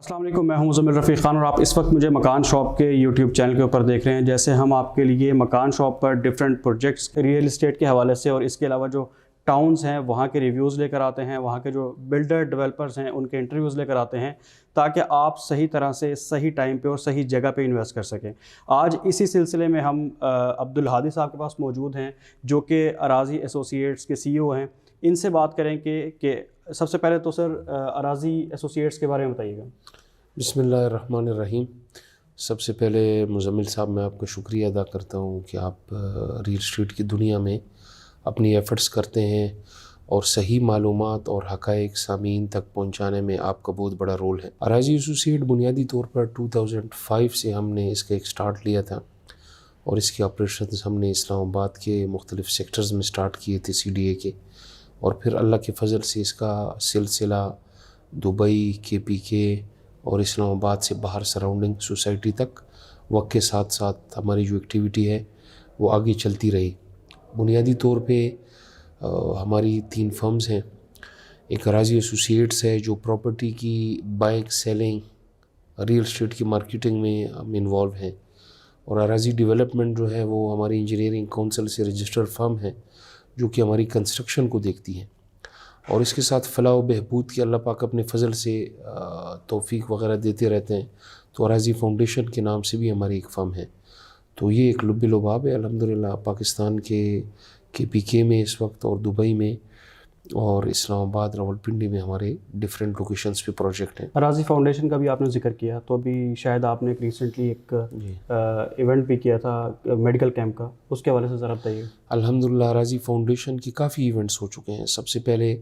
السلام علیکم، میں ہوں مزمل رفیق خان اور آپ اس وقت مجھے مکان شاپ کے یوٹیوب چینل کے اوپر دیکھ رہے ہیں۔ جیسے ہم آپ کے لیے مکان شاپ پر ڈیفرنٹ پروجیکٹس ریئل اسٹیٹ کے حوالے سے اور اس کے علاوہ جو ٹاؤنز ہیں وہاں کے ریویوز لے کر آتے ہیں، وہاں کے جو بلڈر ڈیولپرز ہیں ان کے انٹرویوز لے کر آتے ہیں تاکہ آپ صحیح طرح سے صحیح ٹائم پہ اور صحیح جگہ پہ انویسٹ کر سکیں۔ آج اسی سلسلے میں ہم عبدالہادی صاحب کے پاس موجود ہیں جو کہ اراضی ایسوسیٹس کے سی او ہیں۔ ان سے بات کریں کہ سب سے پہلے تو سر اراضی ایسوسیٹس کے بارے میں بتائیے گا۔ بسم اللہ الرحمن الرحیم۔ سب سے پہلے مزمل صاحب میں آپ کا شکریہ ادا کرتا ہوں کہ آپ ریل اسٹیٹ کی دنیا میں اپنی ایفرٹس کرتے ہیں اور صحیح معلومات اور حقائق سامعین تک پہنچانے میں آپ کا بہت بڑا رول ہے۔ اراضی ایسوسیٹ بنیادی طور پر 2005 سے ہم نے اس کا ایک سٹارٹ لیا تھا اور اس کے آپریشنز ہم نے اسلام آباد کے مختلف سیکٹرز میں سٹارٹ کیے تھے سی ڈی اے کے، اور پھر اللہ کے فضل سے اس کا سلسلہ دبئی، کے پی کے اور اسلام آباد سے باہر سراؤنڈنگ سوسائٹی تک وقت کے ساتھ ساتھ ہماری جو ایکٹیویٹی ہے وہ آگے چلتی رہی۔ بنیادی طور پہ ہماری 3 فرمز ہیں۔ ایک اراضی ایسوسیٹس ہے جو پراپرٹی کی بائنگ، سیلنگ، ریل اسٹیٹ کی مارکیٹنگ میں ہم انوالو ہیں، اور اراضی ڈیولپمنٹ جو ہے وہ ہماری انجینئرنگ کونسل سے رجسٹرڈ فرم ہے جو کہ ہماری کنسٹرکشن کو دیکھتی ہے، اور اس کے ساتھ فلاح و بہبود کی اللہ پاک اپنے فضل سے توفیق وغیرہ دیتے رہتے ہیں، تو اراضی فاؤنڈیشن کے نام سے بھی ہماری ایک فرم ہے۔ تو یہ ایک لب لباب ہے الحمدللہ پاکستان کے پی کے میں اس وقت، اور دبئی میں اور اسلام آباد، راولپنڈی میں ہمارے ڈیفرنٹ لوکیشنز پہ پروجیکٹ ہیں۔ اراضی فاؤنڈیشن کا بھی آپ نے ذکر کیا، تو ابھی شاید آپ نے ریسنٹلی ایک ایونٹ بھی کیا تھا میڈیکل کیمپ کا، اس کے حوالے سے ذرا بتائیے۔ الحمدللہ اراضی فاؤنڈیشن کی کافی ایونٹس ہو چکے ہیں۔ سب سے پہلے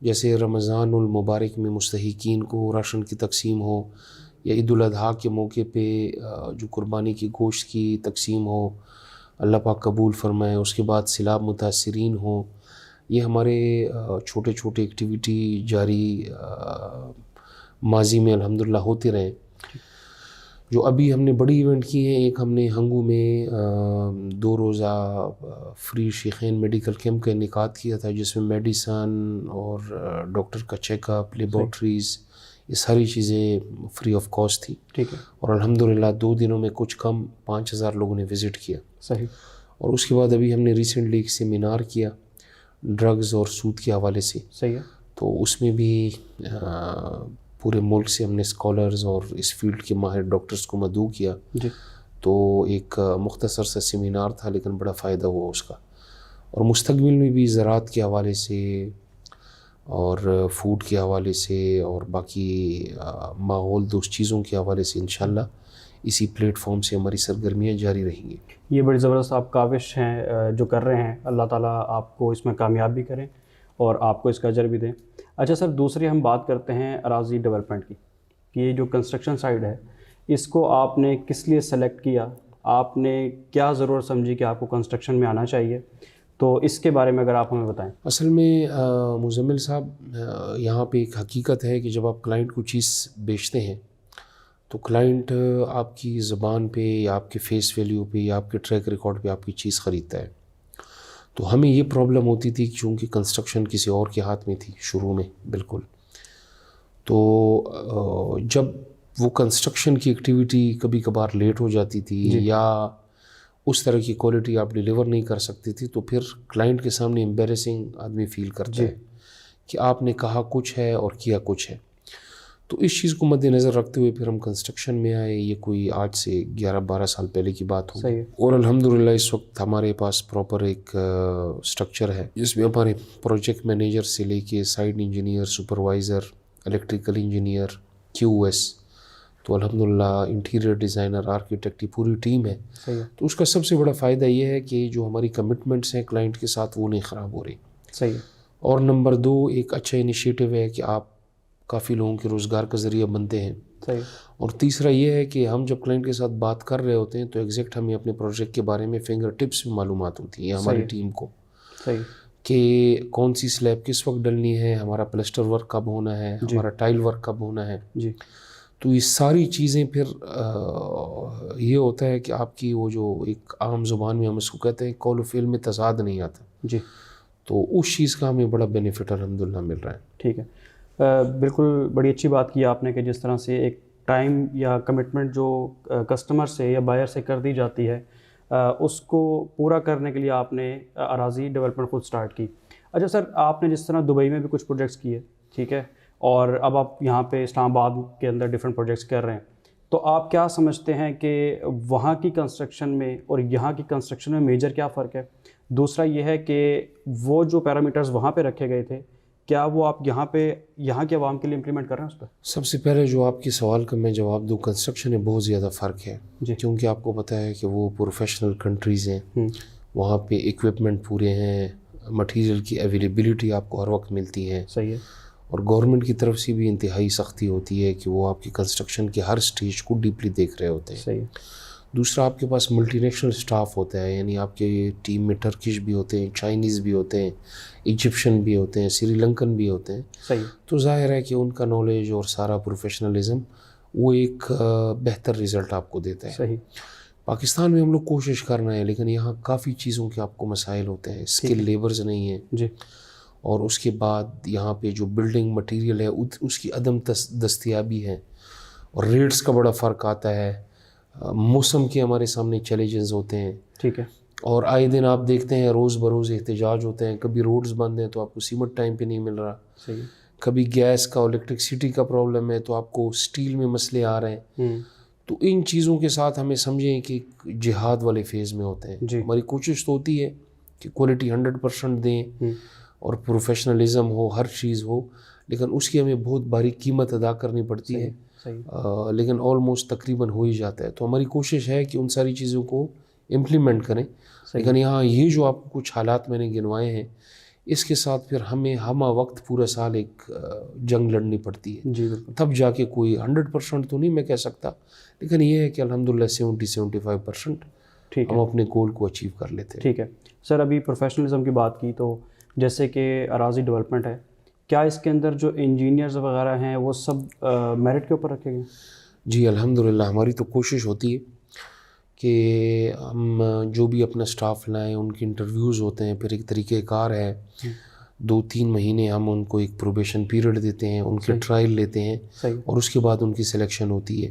جیسے رمضان المبارک میں مستحقین کو راشن کی تقسیم ہو، یا عید الاضحیٰ کے موقع پہ جو قربانی کی گوشت کی تقسیم ہو، اللہ پاک قبول فرمائے۔ اس کے بعد سیلاب متاثرین ہوں، یہ ہمارے چھوٹے چھوٹے ایکٹیویٹی جاری ماضی میں الحمدللہ ہوتے رہے۔ جو ابھی ہم نے بڑی ایونٹ کی ہیں، ایک ہم نے ہنگو میں 2 روزہ فری شیخین میڈیکل کیمپ کا انعقاد کیا تھا، جس میں میڈیسن اور ڈاکٹر کا چیک اپ، لیبارٹریز، یہ ساری چیزیں فری آف کاسٹ تھی، ٹھیک ہے، اور الحمدللہ 2 دنوں میں کچھ کم 5000 لوگوں نے وزٹ کیا۔ صحیح۔ اور اس کے بعد ابھی ہم نے ریسنٹلی ایک سیمینار کیا ڈرگز اور سود کے حوالے سے، صحیح ہے، تو اس میں بھی پورے ملک سے ہم نے اسکالرز اور اس فیلڈ کے ماہر ڈاکٹرز کو مدعو کیا۔ جی، تو ایک مختصر سا سیمینار تھا لیکن بڑا فائدہ ہوا اس کا، اور مستقبل میں بھی زراعت کے حوالے سے اور فوڈ کے حوالے سے اور باقی ماحول دوست چیزوں کے حوالے سے انشاءاللہ اسی پلیٹ فارم سے ہماری سرگرمیاں جاری رہیں گی۔ یہ بڑی زبردست آپ کاوش ہیں جو کر رہے ہیں، اللہ تعالیٰ آپ کو اس میں کامیاب بھی کریں اور آپ کو اس کا اجر بھی دیں۔ اچھا سر، دوسری ہم بات کرتے ہیں اراضی ڈیولپمنٹ کی، کہ یہ جو کنسٹرکشن سائڈ ہے اس کو آپ نے کس لیے سلیکٹ کیا، آپ نے کیا ضرورت سمجھی کہ آپ کو کنسٹرکشن میں آنا چاہیے، تو اس کے بارے میں اگر آپ ہمیں بتائیں۔ اصل میں مزمل صاحب، یہاں پہ ایک حقیقت ہے کہ جب آپ کلائنٹ کو چیز بیچتے ہیں تو کلائنٹ آپ کی زبان پہ یا آپ کے فیس ویلیو پہ یا آپ کے ٹریک ریکارڈ پہ آپ کی چیز خریدتا ہے۔ تو ہمیں یہ پرابلم ہوتی تھی چونکہ کنسٹرکشن کسی اور کے ہاتھ میں تھی شروع میں بالکل، تو جب وہ کنسٹرکشن کی ایکٹیویٹی کبھی کبھار لیٹ ہو جاتی تھی یا اس طرح کی کوالٹی آپ ڈیلیور نہیں کر سکتی تھی، تو پھر کلائنٹ کے سامنے امبیرسنگ آدمی فیل کرتا ہے کہ آپ نے کہا کچھ ہے اور کیا کچھ ہے۔ تو اس چیز کو مد نظر رکھتے ہوئے پھر ہم کنسٹرکشن میں آئے۔ یہ کوئی آج سے 11-12 سال پہلے کی بات ہوگی، اور الحمدللہ اس وقت ہمارے پاس پراپر ایک سٹرکچر ہے جس میں ہمارے پروجیکٹ مینیجر سے لے کے site engineer, supervisor, electrical engineer, Q S, تو الحمدللہ انٹیریئر ڈیزائنر، آرکیٹیکٹ، یہ پوری ٹیم ہے۔ تو اس کا سب سے بڑا فائدہ یہ ہے کہ جو ہماری کمٹمنٹس ہیں کلائنٹ کے ساتھ وہ نہیں خراب ہو رہی۔ صحیح۔ اور نمبر 2، ایک اچھا انیشیٹو ہے کہ آپ کافی لوگوں کے روزگار کا ذریعہ بنتے ہیں۔ صحیح۔ اور تیسرا یہ ہے کہ ہم جب کلائنٹ کے ساتھ بات کر رہے ہوتے ہیں تو ایگزیکٹ ہمیں اپنے پروجیکٹ کے بارے میں فنگر ٹپس میں معلومات ہوتی ہیں ہماری ٹیم کو، کہ کون سی سلیب کس وقت ڈلنی ہے، ہمارا پلسٹر ورک کب ہونا ہے، ہمارا ٹائل ورک کب ہونا ہے۔ تو یہ ساری چیزیں پھر یہ ہوتا ہے کہ آپ کی وہ جو ایک عام زبان میں ہم اس کو کہتے ہیں قول و فعل میں تضاد نہیں آتا، تو اس چیز کا ہمیں بڑا بینیفٹ الحمدللہ مل رہا ہے۔ ٹھیک ہے بالکل بڑی اچھی بات کی آپ نے کہ جس طرح سے ایک ٹائم یا کمٹمنٹ جو کسٹمر سے یا بائر سے کر دی جاتی ہے اس کو پورا کرنے کے لیے آپ نے اراضی ڈیولپمنٹ خود سٹارٹ کی. اچھا سر، آپ نے جس طرح دبئی میں بھی کچھ پروجیکٹس کیے، ٹھیک ہے، اور اب آپ یہاں پہ اسلام آباد کے اندر ڈفرینٹ پروجیکٹس کر رہے ہیں، تو آپ کیا سمجھتے ہیں کہ وہاں کی کنسٹرکشن میں اور یہاں کی کنسٹرکشن میں میجر کیا فرق ہے؟ دوسرا یہ ہے کہ وہ جو پیرامیٹرز وہاں پہ رکھے گئے تھے، کیا وہ آپ یہاں کے عوام کے لیے امپلیمنٹ کر رہے ہیں اس پہ؟ سب سے پہلے جو آپ کے سوال کا میں جواب دوں، کنسٹرکشن میں بہت زیادہ فرق ہے جی. کیونکہ آپ کو پتہ ہے کہ وہ پروفیشنل کنٹریز ہیں، وہاں پہ ایکوپمنٹ پورے ہیں، مٹیریل کی اویلیبلٹی آپ کو ہر وقت ملتی ہے. صحیح ہے. اور گورنمنٹ کی طرف سے بھی انتہائی سختی ہوتی ہے کہ وہ آپ کی کنسٹرکشن کے ہر سٹیج کو ڈیپلی دیکھ رہے ہوتے ہیں. صحیح ہے. دوسرا، آپ کے پاس ملٹی نیشنل سٹاف ہوتا ہے، یعنی آپ کے ٹیم میں ٹرکش بھی ہوتے ہیں، چائنیز بھی ہوتے ہیں، ایجپشن بھی ہوتے ہیں، سری لنکن بھی ہوتے ہیں. صحیح. تو ظاہر ہے کہ ان کا نالج اور سارا پروفیشنلزم وہ ایک بہتر رزلٹ آپ کو دیتا ہے. صحیح. پاکستان میں ہم لوگ کوشش کر رہے ہیں، لیکن یہاں کافی چیزوں کے آپ کو مسائل ہوتے ہیں. اسکل لیبرز نہیں ہیں جی. اور اس کے بعد یہاں پہ جو بلڈنگ مٹیریل ہے اس کی عدم دستیابی ہے، اور ریٹس کا بڑا فرق آتا ہے. موسم کے ہمارے سامنے چیلنجز ہوتے ہیں. ٹھیک ہے. اور آئے دن آپ دیکھتے ہیں روز بروز احتجاج ہوتے ہیں. کبھی روڈز بند ہیں تو آپ کو سیمنٹ ٹائم پہ نہیں مل رہا. صحیح. کبھی گیس کا الیکٹرکسٹی کا پرابلم ہے تو آپ کو سٹیل میں مسئلے آ رہے ہیں. تو ان چیزوں کے ساتھ ہمیں سمجھیں کہ جہاد والے فیز میں ہوتے ہیں. جی. ہماری کوشش تو ہوتی ہے کہ کوالٹی 100% دیں اور پروفیشنلزم ہو، ہر چیز ہو، لیکن اس کی ہمیں بہت بھاری قیمت ادا کرنی پڑتی ہے. لیکن آلموسٹ تقریباً ہو ہی جاتا ہے. تو ہماری کوشش ہے کہ ان ساری چیزوں کو امپلیمنٹ کریں. لیکن یہاں یہ جو آپ کو کچھ حالات میں نے گنوائے ہیں، اس کے ساتھ پھر ہمیں ہمہ وقت پورا سال ایک جنگ لڑنی پڑتی ہے. جی. تب جا کے کوئی 100% تو نہیں میں کہہ سکتا، لیکن یہ ہے کہ الحمدللہ 70-75% ہم اپنے گول کو اچیو کر لیتے ہیں. ٹھیک ہے سر. ابھی پروفیشنلزم کی بات کی تو جیسے کہ اراضی ڈیولپمنٹ ہے، کیا اس کے اندر جو انجینئرز وغیرہ ہیں وہ سب میرٹ کے اوپر رکھے گئے؟ جی الحمدللہ. ہماری تو کوشش ہوتی ہے کہ ہم جو بھی اپنا سٹاف لائیں، ان کی انٹرویوز ہوتے ہیں، پھر ایک طریقہ کار ہے. 2-3 مہینے ہم ان کو ایک پروبیشن پیریڈ دیتے ہیں، ان کے ٹرائل لیتے ہیں، اور اس کے بعد ان کی سلیکشن ہوتی ہے.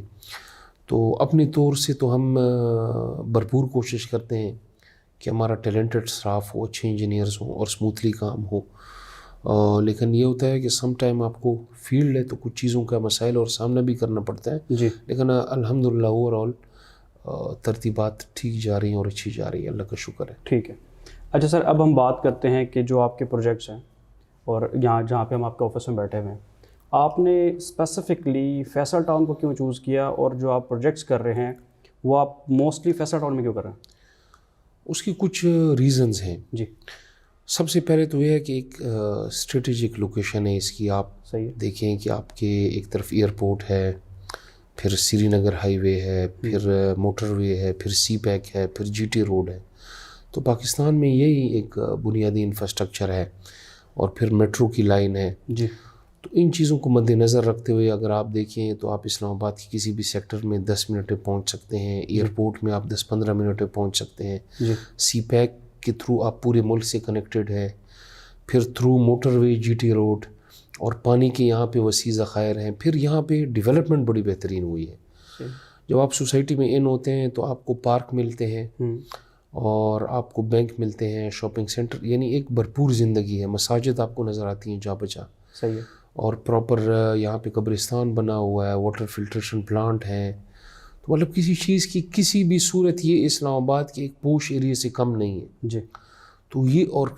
تو اپنے طور سے تو ہم بھرپور کوشش کرتے ہیں کہ ہمارا ٹیلنٹڈ سٹاف ہو، اچھے انجینئرز ہوں اور اسموتھلی کام ہو. لیکن یہ ہوتا ہے کہ سم ٹائم آپ کو فیلڈ ہے تو کچھ چیزوں کا مسائل اور سامنا بھی کرنا پڑتا ہے. جی. لیکن الحمدللہ اوور آل ترتیبات ٹھیک جا رہی ہیں اور اچھی جا رہی ہے، اللہ کا شکر ہے. ٹھیک ہے. اچھا سر، اب ہم بات کرتے ہیں کہ جو آپ کے پروجیکٹس ہیں اور جہاں پہ ہم آپ کے آفس میں بیٹھے ہوئے ہیں، آپ نے اسپیسیفکلی فیصل ٹاؤن کو کیوں چوز کیا، اور جو آپ پروجیکٹس کر رہے ہیں وہ آپ موسٹلی فیصل ٹاؤن میں کیوں کر رہے ہیں؟ اس کی کچھ ریزنز ہیں. جی. سب سے پہلے تو یہ ہے کہ ایک اسٹریٹجک لوکیشن ہے اس کی. آپ دیکھیں کہ آپ کے ایک طرف ایئرپورٹ ہے، پھر سری نگر ہائی وے ہے، پھر موٹر وے ہے، پھر سی پیک ہے، پھر جی ٹی روڈ ہے. تو پاکستان میں یہی ایک بنیادی انفراسٹرکچر ہے، اور پھر میٹرو کی لائن ہے. جی. تو ان چیزوں کو مد نظر رکھتے ہوئے اگر آپ دیکھیں تو آپ اسلام آباد کی کسی بھی سیکٹر میں 10 منٹ میں پہنچ سکتے ہیں. ایئرپورٹ میں آپ 10-15 منٹ میں پہنچ سکتے ہیں. سی پیک کے تھرو آپ پورے ملک سے کنیکٹڈ ہے، پھر تھرو موٹر وے جی ٹی روڈ، اور پانی کے یہاں پہ وسیع ذخائر ہیں. پھر یہاں پہ ڈیولپمنٹ بڑی بہترین ہوئی ہے. جب آپ سوسائٹی میں ان ہوتے ہیں تو آپ کو پارک ملتے ہیں، اور آپ کو بینک ملتے ہیں، شاپنگ سینٹر، یعنی ایک بھرپور زندگی ہے. مساجد آپ کو نظر آتی ہیں جا بجا. صحیح ہے. اور پراپر یہاں پہ قبرستان بنا ہوا ہے، واٹر فلٹریشن پلانٹ ہیں. تو مطلب کسی چیز کی کسی بھی صورت یہ اسلام آباد کے ایک پوش ایریے سے کم نہیں ہے. جی. تو یہ اور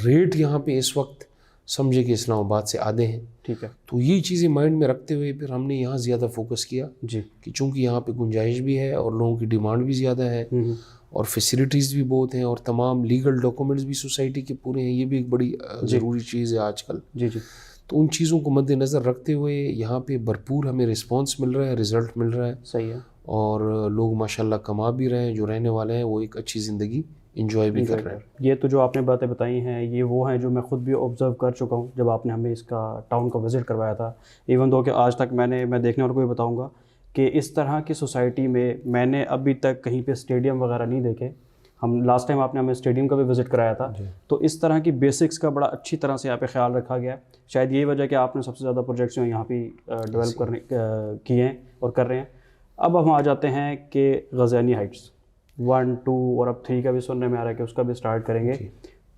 ریٹ یہاں پہ اس وقت سمجھے کہ اسلام آباد سے آدھے ہیں. ٹھیک ہے. تو یہ چیزیں مائنڈ میں رکھتے ہوئے پھر ہم نے یہاں زیادہ فوکس کیا. جی. کہ چونکہ یہاں پہ گنجائش بھی ہے اور لوگوں کی ڈیمانڈ بھی زیادہ ہے، اور فیسلٹیز بھی بہت ہیں، اور تمام لیگل ڈاکومنٹس بھی سوسائٹی کے پورے ہیں. یہ بھی ایک بڑی ضروری چیز ہے آج کل. جی. جی. تو ان چیزوں کو مد نظر رکھتے ہوئے یہاں پہ بھرپور ہمیں رسپانس مل رہا ہے، رزلٹ مل رہا ہے. صحیح ہے. اور لوگ ماشاءاللہ کما بھی رہے ہیں، جو رہنے والے ہیں وہ ایک اچھی زندگی انجوائے بھی کر رہے ہیں. یہ تو جو آپ نے باتیں بتائی ہیں یہ وہ ہیں جو میں خود بھی آبزرو کر چکا ہوں جب آپ نے ہمیں اس کا ٹاؤن کا وزٹ کروایا تھا. ایون دو کہ آج تک میں دیکھنے والوں کو بھی بتاؤں گا کہ اس طرح کی سوسائٹی میں نے ابھی تک کہیں پہ اسٹیڈیم وغیرہ نہیں دیکھے. ہم لاسٹ ٹائم آپ نے ہمیں اسٹیڈیم کا بھی وزٹ کرایا تھا. تو اس طرح کی بیسکس کا بڑا اچھی طرح سے یہاں پہ خیال رکھا گیا ہے. شاید یہی وجہ کہ آپ نے سب سے زیادہ پروجیکٹس یہاں پہ ڈیولپ کیے ہیں اور کر رہے ہیں. اب ہم آ جاتے ہیں کہ غزینی ہائٹس 1 2 اور اب 3 کا بھی سننے میں آ رہا ہے کہ اس کا بھی اسٹارٹ کریں گے.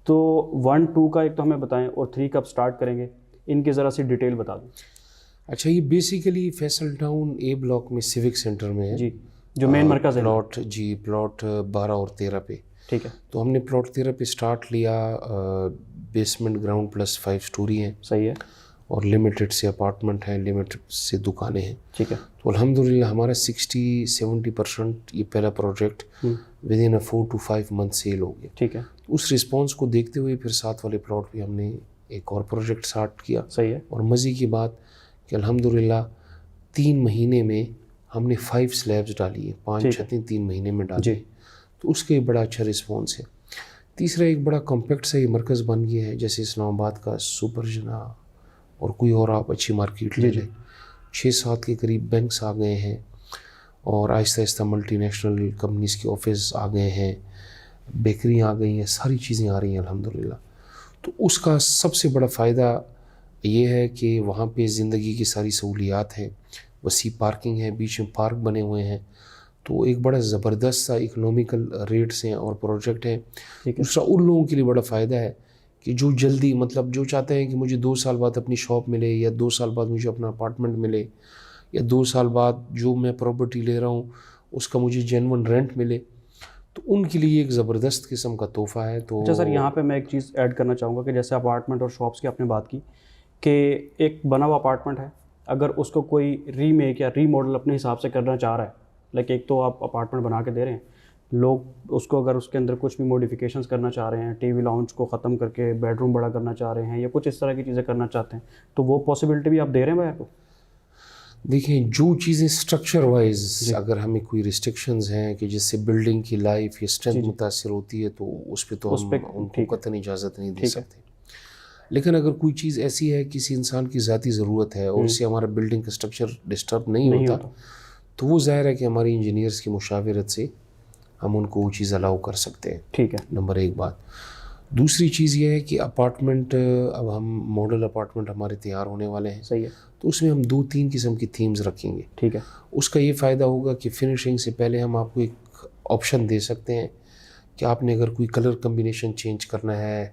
تو 1 2 کا ایک تو ہمیں بتائیں اور 3 کب اسٹارٹ کریں گے, ان کی ذرا سی ڈیٹیل بتا دیں. اچھا, یہ basically Faisal town a block میں سیوک سینٹر میں ہے جی, جو مین مرکز ہے پلاٹ. جی, پلاٹ 12 اور 13 پہ. ٹھیک ہے. تو ہم نے پلاٹ 13 پہ اسٹارٹ لیا. بیسمنٹ گراؤنڈ پلس 5 اسٹوری ہیں. صحیح ہے. اور لمیٹڈ سے اپارٹمنٹ ہیں, لمیٹڈ سے دکانیں ہیں. ٹھیک ہے. تو الحمدللہ ہمارا 60-70% یہ پہلا project within 4 to 5 month sale ہو گیا. ٹھیک ہے. اس رسپانس کو دیکھتے ہوئے پھر ساتھ والے پلاٹ پہ ہم نے ایک اور پروجیکٹ اسٹارٹ کیا. صحیح ہے. اور مزے کی بات کہ الحمدللہ 3 مہینے میں ہم نے 5 سلیبس ڈالی ہیں. 5 چھتیں 3 مہینے میں ڈالی ہیں. تو اس کے بڑا اچھا رسپانس ہے. تیسرا, ایک بڑا کمپیکٹ سا یہ مرکز بن گیا ہے, جیسے اسلام آباد کا سپر جنا اور کوئی اور آپ اچھی مارکیٹ لے لیں. 6-7 کے قریب بینکس آ گئے ہیں اور آہستہ آہستہ ملٹی نیشنل کمپنیز کے آفس آ گئے ہیں, بیکریاں آ گئی ہیں, ساری چیزیں آ رہی ہیں الحمدللہ. تو اس کا سب سے بڑا فائدہ یہ ہے کہ وہاں پہ زندگی کی ساری سہولیات ہیں. وسیع پارکنگ ہے, بیچ میں پارک بنے ہوئے ہیں. تو ایک بڑا زبردست سا اکنومیکل ریٹس ہیں اور پروجیکٹ ہیں. دوسرا, ان لوگوں کے لیے بڑا فائدہ ہے کہ جو جلدی, مطلب جو چاہتے ہیں کہ مجھے 2 سال بعد اپنی شاپ ملے, یا 2 سال بعد مجھے اپنا اپارٹمنٹ ملے, یا 2 سال بعد جو میں پراپرٹی لے رہا ہوں اس کا مجھے جینون رینٹ ملے, تو ان کے لیے ایک زبردست قسم کا تحفہ ہے. تو اچھا سر, یہاں پہ میں ایک چیز ایڈ کرنا چاہوں گا کہ جیسے اپارٹمنٹ اور شاپس کی آپ نے بات کی کہ ایک بنا ہوا اپارٹمنٹ ہے, اگر اس کو کوئی ری میک یا ری ماڈل اپنے حساب سے کرنا چاہ رہا ہے, لائک ایک تو آپ اپارٹمنٹ بنا کے دے رہے ہیں, لوگ اس کو اگر اس کے اندر کچھ بھی موڈیفیکیشنز کرنا چاہ رہے ہیں, ٹی وی لاؤنج کو ختم کر کے بیڈ روم بڑا کرنا چاہ رہے ہیں, یا کچھ اس طرح کی چیزیں کرنا چاہتے ہیں, تو وہ پاسبلٹی بھی آپ دے رہے ہیں بھائی آپ کو؟ دیکھیں, جو چیزیں اسٹرکچر وائز اگر ہمیں کوئی ریسٹرکشنز ہیں کہ جس سے بلڈنگ کی لائف یا اسٹرینتھ متاثر ہوتی ہے, تو اس پہ تو ہم ان کو قطعاً اجازت نہیں دے سکتے. لیکن اگر کوئی چیز ایسی ہے کسی انسان کی ذاتی ضرورت ہے اور اس سے ہمارا بلڈنگ کا اسٹرکچر ڈسٹرب نہیں ہوتا, تو وہ ظاہر ہے کہ ہماری انجینئرس کی مشاورت سے ہم ان کو وہ چیز الاؤ کر سکتے ہیں. ٹھیک ہے. نمبر 1 بات. دوسری چیز یہ ہے کہ اپارٹمنٹ, اب ہم ماڈل اپارٹمنٹ ہمارے تیار ہونے والے ہیں. صحیح ہے. تو اس میں ہم 2-3 قسم کی تھیمز رکھیں گے. ٹھیک ہے. اس کا یہ فائدہ ہوگا کہ فنیشنگ سے پہلے ہم آپ کو ایک آپشن دے سکتے ہیں کہ آپ نے اگر کوئی کلر کمبینیشن چینج کرنا ہے,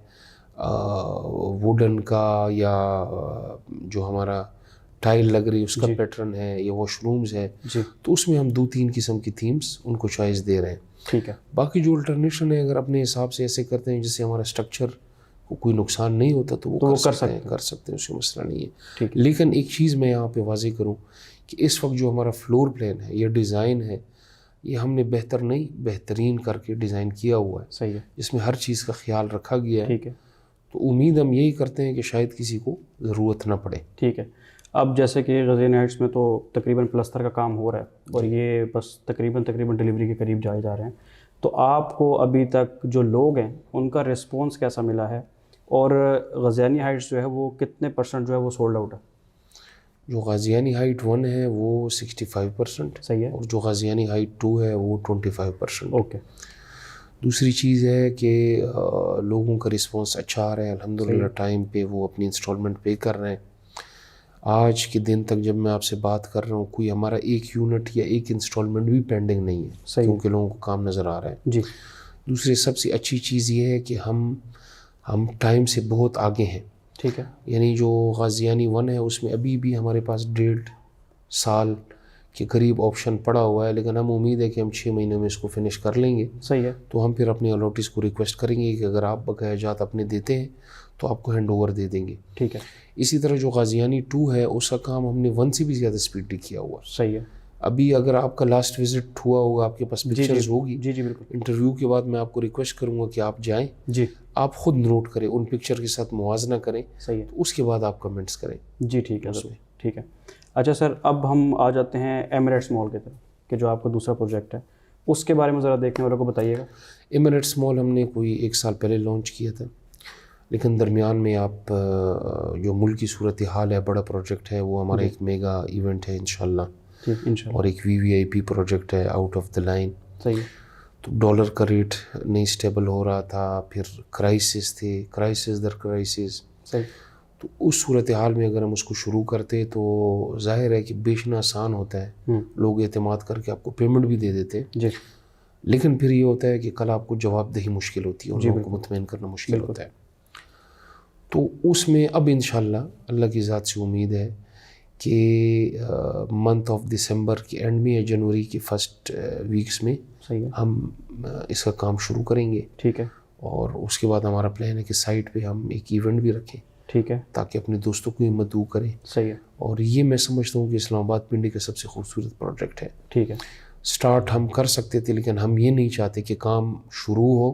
ووڈن کا یا جو ہمارا ٹائل لگ رہی ہے اس کا پیٹرن ہے, یا واش رومز ہے, تو اس میں ہم 2-3 قسم کی تھیمز ان کو چوائس دے رہے ہیں. ٹھیک ہے. باقی جو الٹرنیشن ہے, اگر اپنے حساب سے ایسے کرتے ہیں جس سے ہمارا اسٹرکچر کو کوئی نقصان نہیں ہوتا, تو وہ کر سکتے ہیں, اس کا مسئلہ نہیں ہے. لیکن ایک چیز میں یہاں پہ واضح کروں کہ اس وقت جو ہمارا فلور پلان ہے یا ڈیزائن ہے, یہ ہم نے بہتر نہیں بہترین کر کے ڈیزائن کیا ہوا ہے. صحیح ہے. جس میں ہر چیز کا خیال رکھا گیا ہے. ٹھیک ہے. تو امید ہم یہی کرتے ہیں کہ شاید کسی کو ضرورت نہ پڑے. ٹھیک ہے. اب جیسے کہ غزینی ہائٹس میں تو تقریباً پلستر کا کام ہو رہا ہے اور یہ بس تقریباً ڈلیوری کے قریب جائے جا رہے ہیں, تو آپ کو ابھی تک جو لوگ ہیں ان کا رسپانس کیسا ملا ہے, اور غزینی ہائٹس جو ہے وہ کتنے % جو ہے وہ سولڈ آؤٹ ہے؟ جو غازیانی ہائٹ 1 ہے وہ 65%. صحیح ہے. اور جو غازیانی ہائٹ 2 ہے وہ 25%. اوکے. دوسری چیز ہے کہ لوگوں کا رسپانس اچھا آ رہا ہے الحمدللہ. ٹائم پہ وہ اپنی انسٹالمنٹ پے کر رہے ہیں. آج کے دن تک جب میں آپ سے بات کر رہا ہوں, کوئی ہمارا 1 یونٹ یا 1 انسٹالمنٹ بھی پینڈنگ نہیں ہے. صحیح. کیونکہ لوگوں کو کام نظر آ رہا ہے. جی. دوسری سب سے اچھی چیز یہ ہے کہ ہم ٹائم سے بہت آگے ہیں. ٹھیک ہے. یعنی جو غازیانی 1 ہے اس میں ابھی بھی ہمارے پاس 1.5 سال کے قریب آپشن پڑا ہوا ہے, لیکن ہم امید ہے کہ ہم 6 مہینوں میں اس کو فنش کر لیں گے. صحیح ہے. تو ہم پھر اپنے الاٹیز کو ریکویسٹ کریں گے کہ اگر آپ بقایا جات اپنے دیتے ہیں تو آپ کو ہینڈ اوور دے دیں گے. ٹھیک ہے. اسی طرح جو غازیانی 2 ہے اس کا کام ہم نے 1 سے بھی زیادہ سپیڈلی کیا ہوا. صحیح ہے. ابھی اگر آپ کا لاسٹ وزٹ ہوا ہوگا, آپ کے پاس پکچرز ہوگی. جی بالکل. انٹرویو کے بعد میں آپ کو ریکویسٹ کروں گا کہ آپ جائیں. جی. آپ خود نوٹ کریں, ان پکچر کے ساتھ موازنہ کریں. صحیح ہے. تو اس کے بعد آپ کمنٹس کریں. جی ٹھیک ہے سر. ٹھیک ہے. اچھا سر, اب ہم آ جاتے ہیں ایمریٹس مال کی طرف, کہ جو آپ کا دوسرا پروجیکٹ ہے, اس کے بارے میں ذرا دیکھنے والوں کو بتائیے گا. ایمریٹس مال ہم نے کوئی 1 سال پہلے لانچ کیا تھا, لیکن درمیان میں آپ جو ملک کی صورتحال ہے, بڑا پروجیکٹ ہے, وہ ہمارا ایک میگا ایونٹ ہے انشاءاللہ, اور ایک VVIP پروجیکٹ ہے آؤٹ آف دا لائن. صحیح. تو ڈالر کا ریٹ نہیں اسٹیبل ہو رہا تھا، پھر کرائسس تھے، کرائسس در کرائسس. صحیح. تو اس صورتحال میں اگر ہم اس کو شروع کرتے تو ظاہر ہے کہ بیچنا آسان ہوتا ہے، لوگ اعتماد کر کے آپ کو پیمنٹ بھی دے دیتے ہیں. جی. لیکن پھر یہ ہوتا ہے کہ کل آپ کو جواب دہی مشکل ہوتی ہے اور لوگوں کو مطمئن کرنا مشکل ہوتا ہے. تو اس میں اب انشاءاللہ اللہ کی ذات سے امید ہے کہ منتھ آف دسمبر کے اینڈ میں یا جنوری کے فرسٹ ویکس میں ہم اس کا کام شروع کریں گے. ٹھیک ہے. اور اس کے بعد ہمارا پلان ہے کہ سائٹ پہ ہم ایک ایونٹ بھی رکھیں. ٹھیک ہے. تاکہ اپنے دوستوں کو مدعو کریں. صحیح ہے. اور یہ میں سمجھتا ہوں کہ اسلام آباد پنڈی کا سب سے خوبصورت پروجیکٹ ہے. ٹھیک ہے. سٹارٹ ہم کر سکتے تھے لیکن ہم یہ نہیں چاہتے کہ کام شروع ہو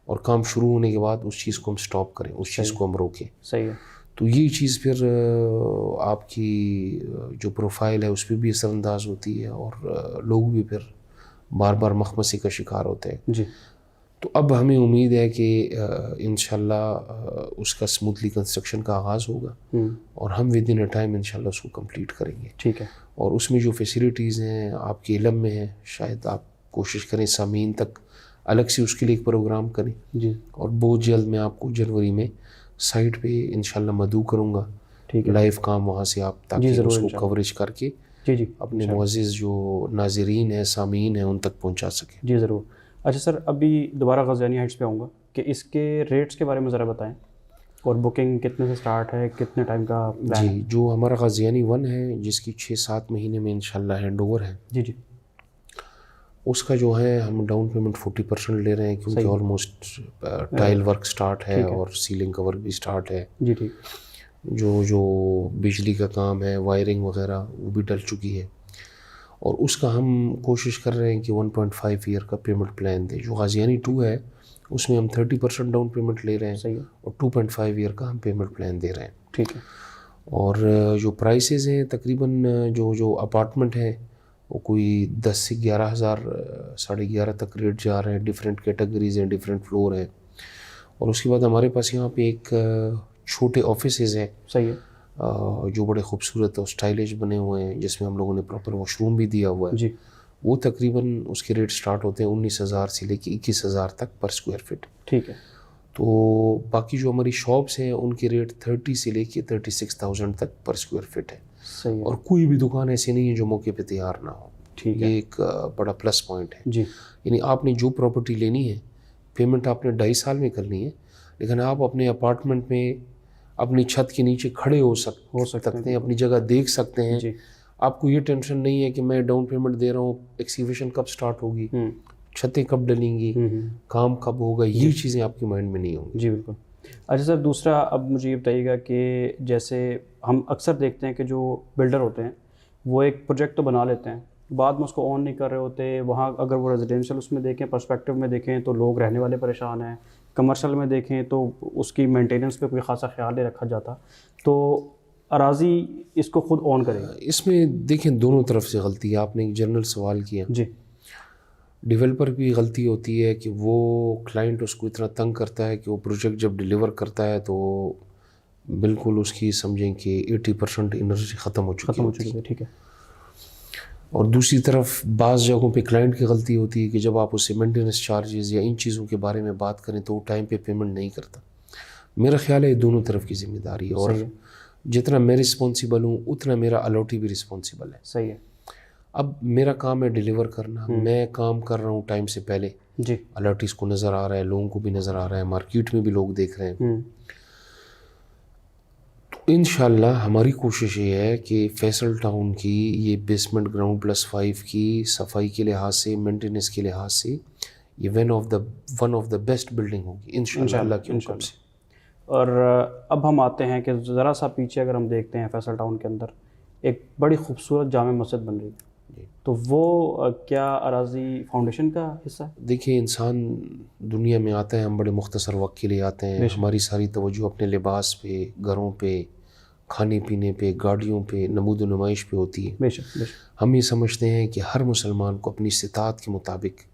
اور کام شروع ہونے کے بعد اس چیز کو ہم سٹاپ کریں، اس چیز کو ہم روکیں. صحیح ہے. تو یہ چیز پھر آپ کی جو پروفائل ہے اس پہ بھی اثر انداز ہوتی ہے اور لوگ بھی پھر بار بار مخمصی کا شکار ہوتے ہیں. جی. تو اب ہمیں امید ہے کہ انشاءاللہ اس کا اسموتھلی کنسٹرکشن کا آغاز ہوگا اور ہم ود ان اے ٹائم انشاءاللہ اس کو کمپلیٹ کریں گے. ٹھیک ہے. اور اس میں جو فیسیلیٹیز ہیں آپ کے علم میں ہیں، شاید آپ کوشش کریں سامعین تک الگ سے اس کے لیے ایک پروگرام کریں. جی. اور بہت جلد میں آپ کو جنوری میں سائٹ پہ انشاءاللہ مدعو کروں گا. ٹھیک ہے. لائیو کام وہاں سے آپ تاکہ اس کو کوریج کر کے جی اپنے معزز جو ناظرین ہیں، سامعین ہیں، ان تک پہنچا سکیں. جی ضرور. اچھا سر، ابھی دوبارہ غازیانی ہائٹس پہ آؤں گا کہ اس کے ریٹس کے بارے میں ذرا بتائیں اور بکنگ کتنے سے سٹارٹ ہے، کتنے ٹائم کا پلان ہے؟ جی، جو ہمارا غازیانی 1 ہے جس کی 6-7 مہینے میں انشاءاللہ ہینڈ اوور ہے. جی جی. اس کا جو ہے ہم ڈاؤن پیمنٹ 40% لے رہے ہیں کیونکہ آلموسٹ ٹائل ورک سٹارٹ ہے اور سیلنگ کا ورک بھی سٹارٹ ہے. جی ٹھیک. جو بجلی کا کام ہے، وائرنگ وغیرہ وہ بھی ڈل چکی ہے اور اس کا ہم کوشش کر رہے ہیں کہ 1.5 ایئر کا پیمنٹ پلان دیں. جو غازیانی 2 ہے اس میں ہم 30% ڈاؤن پیمنٹ لے رہے ہیں اور 2.5 ایئر کا ہم پیمنٹ پلان دے رہے ہیں. ٹھیک ہے. اور جو پرائسز ہیں تقریباً جو اپارٹمنٹ ہیں وہ کوئی 10 سے 11 ہزار 11.5 تک ریٹ جا رہے ہیں. ڈفرینٹ کیٹیگریز ہیں، ڈفرینٹ فلور ہیں. اور اس کے بعد ہمارے پاس یہاں پہ ایک چھوٹے آفیسز ہیں. صحیح ہے. جو بڑے خوبصورت اور اسٹائلش بنے ہوئے ہیں جس میں ہم لوگوں نے پراپر واش روم بھی دیا ہوا ہے. جی. وہ تقریباً اس کے ریٹ سٹارٹ ہوتے ہیں 19,000 سے لے کے 21,000 تک پر اسکوائر فٹ. ٹھیک ہے. تو باقی جو ہماری شاپس ہیں ان کے ریٹ 30 سے لے کے 36,000 تک پر اسکوائر فٹ ہے. صحیح ہے. اور کوئی بھی دکان ایسی نہیں ہے جو موقع پہ تیار نہ ہو. ٹھیک ہے. یہ ایک بڑا پلس پوائنٹ ہے. جی. یعنی آپ نے جو پراپرٹی لینی ہے پیمنٹ آپ نے 2.5 سال میں کرنی ہے، لیکن آپ اپنے اپارٹمنٹ میں اپنی چھت کے نیچے کھڑے ہو سکتے ہیں، اپنی جگہ دیکھ سکتے ہیں. جی. آپ کو یہ ٹینشن نہیں ہے کہ میں ڈاؤن پیمنٹ دے رہا ہوں، ایکسیویشن کب سٹارٹ ہوگی، چھتیں کب ڈلیں گی، کام کب ہوگا، یہ چیزیں آپ کے مائنڈ میں نہیں ہوں گی. جی بالکل. اچھا سر، دوسرا اب مجھے یہ بتائیے گا کہ جیسے ہم اکثر دیکھتے ہیں کہ جو بلڈر ہوتے ہیں وہ ایک پروجیکٹ تو بنا لیتے ہیں، بعد میں اس کو آن نہیں کر رہے ہوتے. وہاں اگر وہ ریزیڈینشیل اس میں دیکھیں، پرسپیکٹیو میں دیکھیں تو لوگ رہنے والے پریشان ہیں. کمرشل میں دیکھیں تو اس کی مینٹیننس پہ کوئی خاصا خیال نہیں رکھا جاتا. تو اراضی اس کو خود آن کرے گا. اس میں دیکھیں دونوں طرف سے غلطی ہے. آپ نے ایک جنرل سوال کیا. جی. ڈیولپر کی غلطی ہوتی ہے کہ وہ کلائنٹ اس کو اتنا تنگ کرتا ہے کہ وہ پروجیکٹ جب ڈیلیور کرتا ہے تو بالکل اس کی سمجھیں کہ 80% انرجی ختم ہو چکی ہے. ٹھیک ہے. اور دوسری طرف بعض جگہوں پہ کلائنٹ کی غلطی ہوتی ہے کہ جب آپ اسے مینٹیننس چارجز یا ان چیزوں کے بارے میں بات کریں تو وہ ٹائم پہ پیمنٹ نہیں کرتا. میرا خیال ہے یہ دونوں طرف کی ذمہ داری ہے اور جتنا میں رسپانسیبل ہوں اتنا میرا الاٹی بھی رسپانسیبل ہے. صحیح ہے. اب میرا کام ہے ڈیلیور کرنا، میں کام کر رہا ہوں ٹائم سے پہلے. جی. الاٹیز کو نظر آ رہا ہے، لوگوں کو بھی نظر آ رہا ہے، مارکیٹ میں بھی لوگ دیکھ رہے ہیں. تو انشاءاللہ ہماری کوشش یہ ہے کہ فیصل ٹاؤن کی یہ بیسمنٹ گراؤنڈ +5 کی صفائی کے لحاظ سے، مینٹیننس کے لحاظ سے یہ one of the best building ہوگی انشاءاللہ اللہ کے حکم سے. اور اب ہم آتے ہیں کہ ذرا سا پیچھے اگر ہم دیکھتے ہیں فیصل ٹاؤن کے اندر ایک بڑی خوبصورت جامع مسجد بن رہی ہے. تو وہ کیا اراضی فاؤنڈیشن کا حصہ ہے؟ دیکھیں انسان دنیا میں آتا ہے، ہم بڑے مختصر وقت کے لیے آتے ہیں. ہماری ساری توجہ اپنے لباس پہ، گھروں پہ، کھانے پینے پہ، گاڑیوں پہ، نمود و نمائش پہ ہوتی ہے. بے شک. ہم یہ سمجھتے ہیں کہ ہر مسلمان کو اپنی استطاعت کے مطابق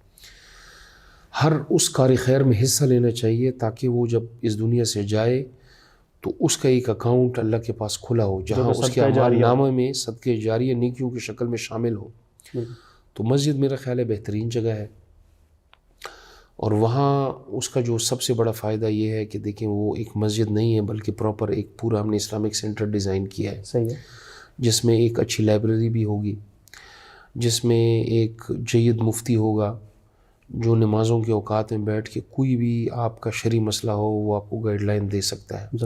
ہر اس کار خیر میں حصہ لینا چاہیے تاکہ وہ جب اس دنیا سے جائے تو اس کا ایک اکاؤنٹ اللہ کے پاس کھلا ہو جہاں اس کے اعمال نامہ میں صدقہ جاریہ نیکیوں کی شکل میں شامل ہو. تو مسجد میرا خیال ہے بہترین جگہ ہے. اور وہاں اس کا جو سب سے بڑا فائدہ یہ ہے کہ دیکھیں وہ ایک مسجد نہیں ہے بلکہ پراپر ایک پورا ہم نے اسلامک سینٹر ڈیزائن کیا ہے. صحیح ہے. جس میں ایک اچھی لائبریری بھی ہوگی, جس میں ایک جید مفتی ہوگا جو نمازوں کے اوقات میں بیٹھ کے کوئی بھی آپ کا شرعی مسئلہ ہو وہ آپ کو گائیڈ لائن دے سکتا ہے.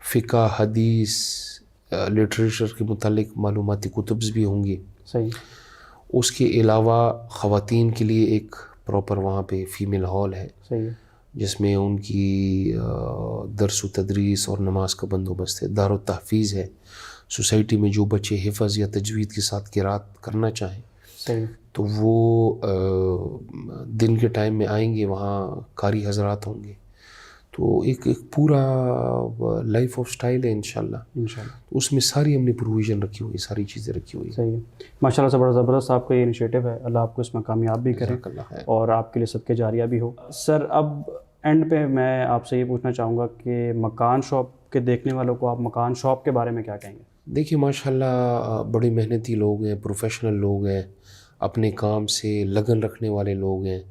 فقہ, حدیث, لٹریچر کے متعلق معلوماتی کتبز بھی ہوں گی. صحیح. اس کے علاوہ خواتین کے لیے ایک پراپر وہاں پہ فیمیل ہال ہے. صحیح. جس میں ان کی درس و تدریس اور نماز کا بندوبست ہے. دارالتحفیظ ہے. سوسائٹی میں جو بچے حفظ یا تجوید کے ساتھ قرات کرنا چاہیں صحیح تو وہ دن کے ٹائم میں آئیں گے, وہاں قاری حضرات ہوں گے. تو ایک پورا لائف آف سٹائل ہے انشاءاللہ. اس میں ساری ہم نے پروویژن رکھی ہوئی, ساری چیزیں رکھی ہوئی. صحیح ہے. ماشاءاللہ سے بڑا زبردست آپ کا یہ انیشیٹو ہے. اللہ آپ کو اس میں کامیاب بھی کرے اور آپ کے لیے صدقہ جاریہ بھی ہو. سر اب اینڈ پہ میں آپ سے یہ پوچھنا چاہوں گا کہ مکان شاپ کے دیکھنے والوں کو آپ مکان شاپ کے بارے میں کیا کہیں گے؟ دیکھیے ماشاءاللہ بڑے محنتی لوگ ہیں, پروفیشنل لوگ ہیں, اپنے کام سے لگن رکھنے والے لوگ ہیں,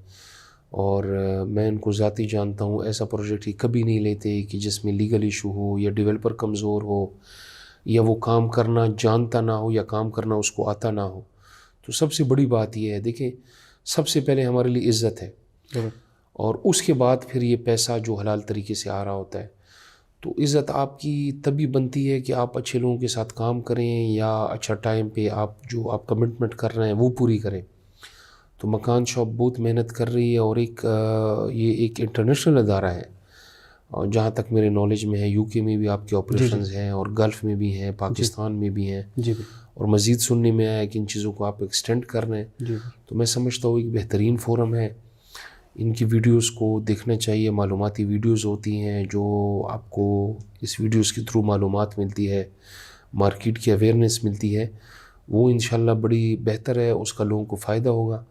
اور میں ان کو ذاتی جانتا ہوں. ایسا پروجیکٹ ہی کبھی نہیں لیتے کہ جس میں لیگل ایشو ہو یا ڈیولپر کمزور ہو یا وہ کام کرنا جانتا نہ ہو یا کام کرنا اس کو آتا نہ ہو. تو سب سے بڑی بات یہ ہے, دیکھیں سب سے پہلے ہمارے لیے عزت ہے اور اس کے بعد پھر یہ پیسہ جو حلال طریقے سے آ رہا ہوتا ہے. تو عزت آپ کی تبھی بنتی ہے کہ آپ اچھے لوگوں کے ساتھ کام کریں یا اچھا ٹائم پہ آپ جو آپ کمٹمنٹ کر رہے ہیں وہ پوری کریں. تو مکان شاپ بہت محنت کر رہی ہے اور یہ ایک انٹرنیشنل ادارہ ہے. اور جہاں تک میرے نالج میں ہے یو کے میں بھی آپ کے آپریشنز ہیں اور گلف میں بھی ہیں, پاکستان میں بھی ہیں, اور مزید سننے میں آیا کہ ان چیزوں کو آپ ایکسٹینڈ کر رہے ہیں. تو میں سمجھتا ہوں ایک بہترین فورم ہے. ان کی ویڈیوز کو دیکھنا چاہیے. معلوماتی ویڈیوز ہوتی ہیں جو آپ کو اس ویڈیوز کے تھرو معلومات ملتی ہے, مارکیٹ کی اویئرنیس ملتی ہے. وہ انشاءاللہ بڑی بہتر ہے, اس کا لوگوں کو فائدہ ہوگا.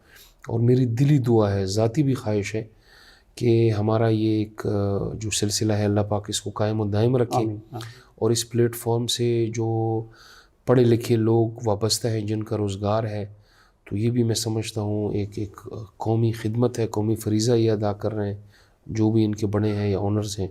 اور میری دلی دعا ہے, ذاتی بھی خواہش ہے کہ ہمارا یہ ایک جو سلسلہ ہے اللہ پاک اس کو قائم و دائم رکھے. اور اس پلیٹ فارم سے جو پڑھے لکھے لوگ وابستہ ہیں جن کا روزگار ہے, تو یہ بھی میں سمجھتا ہوں ایک قومی خدمت ہے, قومی فریضہ یہ ادا کر رہے ہیں جو بھی ان کے بڑے ہیں یا آنرز ہیں.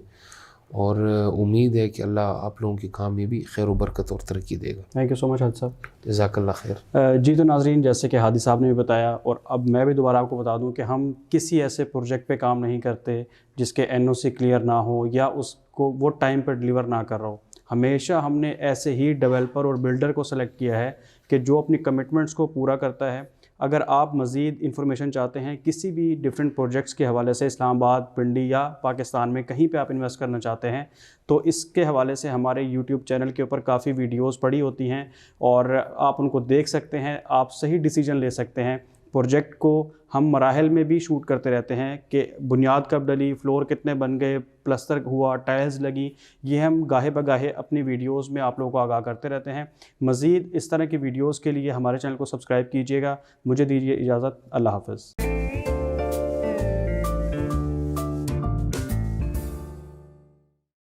اور امید ہے کہ اللہ آپ لوگوں کے کام میں بھی خیر و برکت اور ترقی دے گا. تھینک یو سو مچ ہادی صاحب. جزاک اللہ خیر. جی تو ناظرین, جیسے کہ ہادی صاحب نے بھی بتایا اور اب میں بھی دوبارہ آپ کو بتا دوں کہ ہم کسی ایسے پروجیکٹ پہ کام نہیں کرتے جس کے این او سی کلیئر نہ ہو یا اس کو وہ ٹائم پہ ڈلیور نہ کر رہا ہو. ہمیشہ ہم نے ایسے ہی ڈیولپر اور بلڈر کو سلیکٹ کیا ہے کہ جو اپنی کمٹمنٹس کو پورا کرتا ہے. اگر آپ مزید انفارمیشن چاہتے ہیں کسی بھی ڈفرینٹ پروجیکٹس کے حوالے سے, اسلام آباد, پنڈی یا پاکستان میں کہیں پہ آپ انویسٹ کرنا چاہتے ہیں, تو اس کے حوالے سے ہمارے یوٹیوب چینل کے اوپر کافی ویڈیوز پڑی ہوتی ہیں اور آپ ان کو دیکھ سکتے ہیں. آپ صحیح ڈیسیجن لے سکتے ہیں. پروجیکٹ کو ہم مراحل میں بھی شوٹ کرتے رہتے ہیں کہ بنیاد کب ڈلی, فلور کتنے بن گئے, پلستر ہوا, ٹائلز لگی. یہ ہم گاہے بگاہے اپنی ویڈیوز میں آپ لوگوں کو آگاہ کرتے رہتے ہیں. مزید اس طرح کی ویڈیوز کے لیے ہمارے چینل کو سبسکرائب کیجیے گا. مجھے دیجیے اجازت. اللہ حافظ.